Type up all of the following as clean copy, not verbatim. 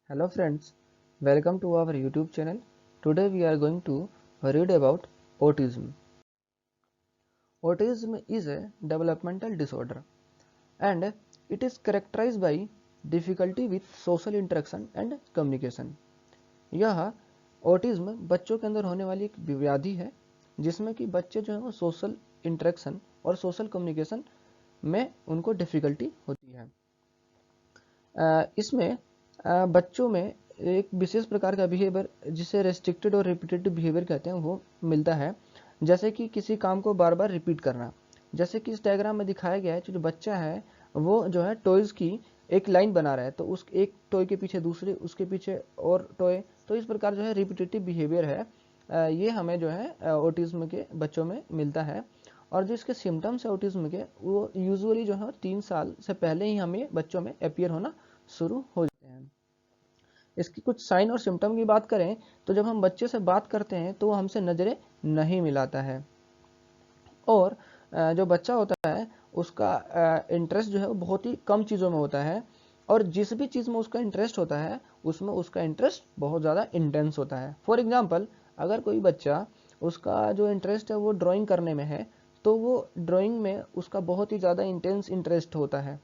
Hello friends, welcome to our YouTube channel. Today we are going to read about autism. Autism is a developmental disorder and it is characterized by difficulty with social interaction and communication. यह autism बच्चों के अंदर होने वाली एक व्याधि है जिसमें कि बच्चे जो है वो सोशल इंटरेक्शन और सोशल कम्युनिकेशन में उनको डिफ़िकल्टी होती है। इसमें बच्चों में एक विशेष प्रकार का बिहेवियर जिसे रेस्ट्रिक्टेड और रिपीटेटिव बिहेवियर कहते हैं वो मिलता है, जैसे कि किसी काम को बार बार रिपीट करना। जैसे कि इस डायग्राम में दिखाया गया है, जो बच्चा है वो जो है टॉयज़ की एक लाइन बना रहा है, तो उस एक टॉय के पीछे दूसरे, उसके पीछे और टॉय, तो इस प्रकार जो है रिपीटेटिव बिहेवियर है। ये हमें जो है ऑटिज्म के बच्चों में मिलता है। और जो इसके सिम्टम्स है ऑटिज्म के, वो यूजुअली जो है 3 साल से पहले ही हमें बच्चों में अपीयर होना शुरू हो जाते हैं। इसकी कुछ साइन और सिम्टम की बात करें तो जब हम बच्चे से बात करते हैं तो वो हमसे नज़रें नहीं मिलाता है, और जो बच्चा होता है उसका इंटरेस्ट जो है वो बहुत ही कम चीज़ों में होता है, और जिस भी चीज़ में उसका इंटरेस्ट होता है उसमें उसका इंटरेस्ट बहुत ज़्यादा इंटेंस होता है। फॉर एग्जांपल, अगर कोई बच्चा, उसका जो इंटरेस्ट है वो ड्राइंग करने में है, तो वो ड्राइंग में उसका बहुत ही ज़्यादा इंटेंस इंटरेस्ट होता है।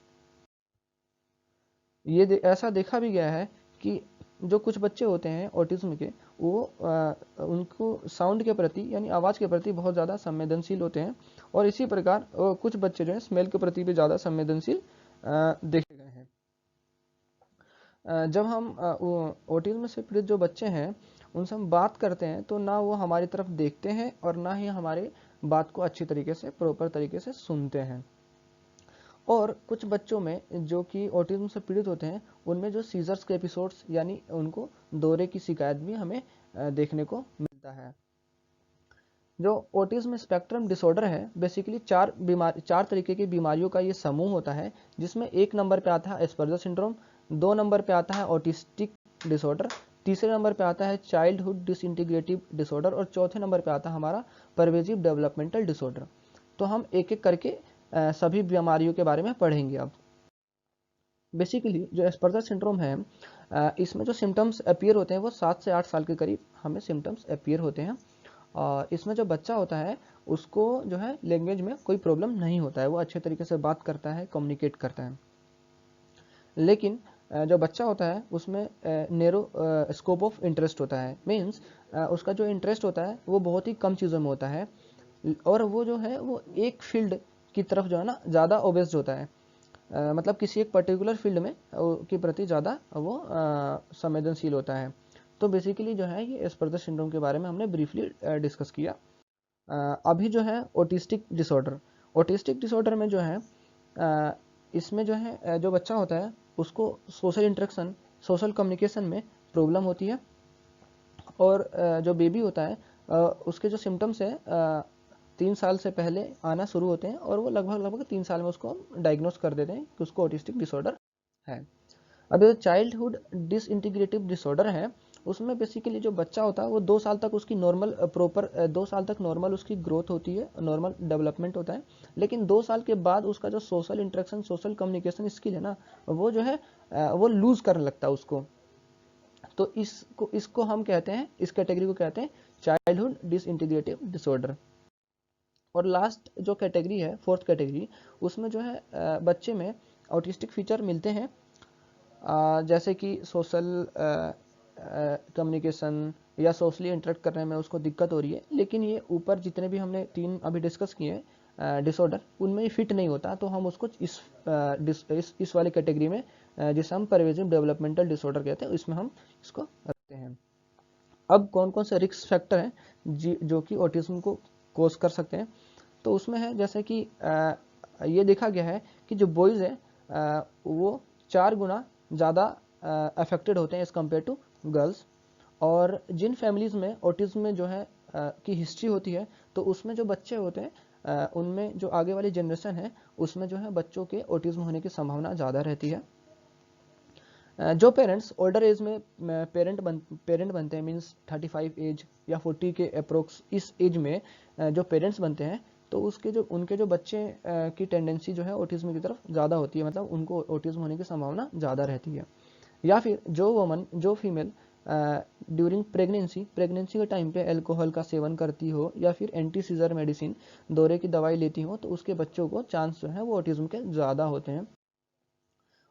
ऐसा देखा भी गया है कि जो कुछ बच्चे होते हैं ऑटिज्म के, वो उनको साउंड के प्रति यानी आवाज़ के प्रति बहुत ज़्यादा संवेदनशील होते हैं, और इसी प्रकार कुछ बच्चे जो हैं स्मेल के प्रति भी ज़्यादा संवेदनशील देखे गए हैं। जब हम ऑटिज्म से पीड़ित जो बच्चे हैं उनसे हम बात करते हैं तो ना वो हमारी तरफ देखते हैं और ना ही हमारे बात को अच्छी तरीके से, प्रॉपर तरीके से सुनते हैं। और कुछ बच्चों में जो कि ऑटिज्म से पीड़ित होते हैं उनमें जो सीजर्स के एपिसोड्स यानी उनको दौरे की शिकायत भी हमें देखने को मिलता है। जो ऑटिज्म स्पेक्ट्रम डिसऑर्डर है, बेसिकली चार तरीके की बीमारियों का ये समूह होता है, जिसमें 1 नंबर पे आता है एस्पर्जर सिंड्रोम, 2 नंबर पे आता है ऑटिस्टिक डिसऑर्डर, तीसरे नंबर पे आता है चाइल्डहुड डिसइंटीग्रेटिव डिसऑर्डर, और चौथे नंबर पे आता है हमारा परवेजिव डेवलपमेंटल डिसऑर्डर। तो हम एक एक करके सभी बीमारियों के बारे में पढ़ेंगे अब। बेसिकली जो एस्पर्जर सिंड्रोम है, इसमें जो सिम्टम्स अपीयर होते हैं वो 7 से 8 साल के करीब हमें सिम्टम्स अपीयर होते हैं। और इसमें जो बच्चा होता है उसको जो है लैंग्वेज में कोई प्रॉब्लम नहीं होता है, वो अच्छे तरीके से बात करता है, कम्युनिकेट करता है। लेकिन जो बच्चा होता है उसमें नैरो स्कोप ऑफ इंटरेस्ट होता है, मीन्स उसका जो इंटरेस्ट होता है वो बहुत ही कम चीज़ों में होता है, और वो जो है वो एक फील्ड की तरफ जो है ना ज़्यादा ओबेस्ड होता है। मतलब किसी एक पर्टिकुलर फील्ड में के प्रति ज़्यादा वो संवेदनशील होता है। तो बेसिकली जो है ये एस्पर्जर सिंड्रोम के बारे में हमने ब्रीफली डिस्कस किया। अभी जो है ऑटिस्टिक डिसऑर्डर में जो है इसमें जो है जो बच्चा होता है उसको सोशल इंटरेक्शन, सोशल कम्युनिकेशन में प्रॉब्लम होती है, और जो बेबी होता है उसके जो सिम्टम्स है 3 साल से पहले आना शुरू होते हैं, और वो लगभग 3 साल में उसको हम डायग्नोस कर देते हैं कि उसको ऑटिस्टिक डिसऑर्डर है। अब जो चाइल्डहुड डिसइंटीग्रेटिव डिसऑर्डर है, उसमें बेसिकली जो बच्चा होता है वो 2 साल तक उसकी नॉर्मल 2 साल तक नॉर्मल उसकी ग्रोथ होती है, नॉर्मल डेवलपमेंट होता है, लेकिन 2 साल के बाद उसका जो social interaction, social communication skill है ना, वो जो है वो लूज करने लगता है उसको। तो इसको हम कहते हैं, इस कैटेगरी को कहते हैं चाइल्डहुड डिसइंटीग्रेटिव डिसऑर्डर। और लास्ट जो कैटेगरी है, फोर्थ कैटेगरी, उसमें जो है बच्चे में ऑटिस्टिक फीचर मिलते हैं, जैसे कि सोशल कम्युनिकेशन या सोशली इंटरेक्ट करने में उसको दिक्कत हो रही है, लेकिन ये ऊपर जितने भी हमने 3 अभी डिस्कस किए डिसऑर्डर, उनमें ये फिट नहीं होता, तो हम उसको इस वाली कैटेगरी में, जिसे हम परवेजिव डेवलपमेंटल डिसऑर्डर कहते हैं, इसमें हम इसको रखते हैं। अब कौन कौन से रिस्क फैक्टर हैं जो कि ऑटिज्म को कोज कर सकते हैं, तो उसमें है जैसे कि ये देखा गया है कि जो बॉयज़ है वो 4 गुना ज़्यादा अफेक्टेड होते हैं एज़ कम्पेयर टू गर्ल्स। और जिन फैमिलीज़ में ऑटिज्म में जो है की हिस्ट्री होती है, तो उसमें जो बच्चे होते हैं उनमें जो आगे वाली जनरेशन है उसमें जो है बच्चों के ऑटिज्म होने की संभावना ज़्यादा रहती है। जो पेरेंट्स ओल्डर एज में पेरेंट बनते हैं, मीन्स 35 एज या 40 के अप्रोक्स, इस एज में जो पेरेंट्स बनते हैं, तो उनके जो बच्चे की टेंडेंसी जो है ऑटिज्म की तरफ ज़्यादा होती है, मतलब उनको ऑटिज्म होने की संभावना ज़्यादा रहती है। या फिर जो फीमेल ड्यूरिंग प्रेगनेंसी के टाइम पे अल्कोहल का सेवन करती हो या फिर एंटी सीजर मेडिसिन दौरे की दवाई लेती हो, तो उसके बच्चों को चांस जो है वो ऑटिज्म के ज़्यादा होते हैं।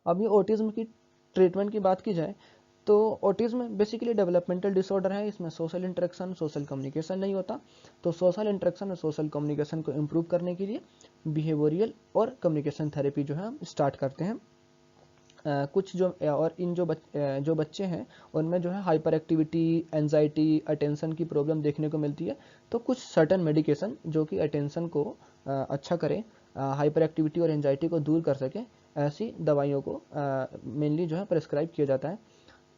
अब ये ऑटिज्म की ट्रीटमेंट की बात की जाए तो ऑटिज्म बेसिकली डेवलपमेंटल डिसऑर्डर है। इसमें सोशल इंटरेक्शन, सोशल कम्युनिकेशन नहीं होता। तो सोशल इंटरेक्शन और सोशल कम्युनिकेशन को इम्प्रूव करने के लिए बिहेवियरल और कम्युनिकेशन थेरेपी जो है हम स्टार्ट करते हैं। कुछ जो बच्चे हैं उनमें जो है हाइपर एक्टिविटी, एंजाइटी, अटेंशन की प्रॉब्लम देखने को मिलती है। तो कुछ सर्टन मेडिकेशन जो कि अटेंशन को अच्छा करे, हाइपर एक्टिविटी और एंजाइटी को दूर कर सके, ऐसी दवाइयों को मेनली जो है प्रेस्क्राइब किया जाता है।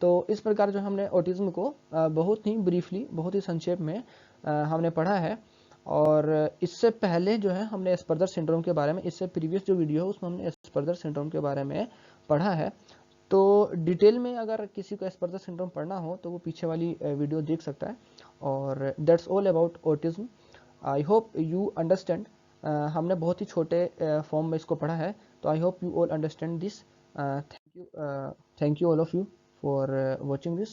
तो इस प्रकार जो हमने ऑटिज्म को बहुत ही ब्रीफली, बहुत ही संक्षेप में हमने पढ़ा है। और इससे पहले जो है हमने एस्पर्जर सिंड्रोम के बारे में, इससे प्रीवियस जो वीडियो है उसमें हमने एस्पर्जर सिंड्रोम के बारे में पढ़ा है। तो डिटेल में अगर किसी को एस्पर्जर सिंड्रोम पढ़ना हो तो वो पीछे वाली वीडियो देख सकता है। और that's all about autism. I hope you understand. हमने बहुत ही छोटे फॉर्म में इसको पढ़ा है, तो I hope you all understand this. Thank you all of you for watching this.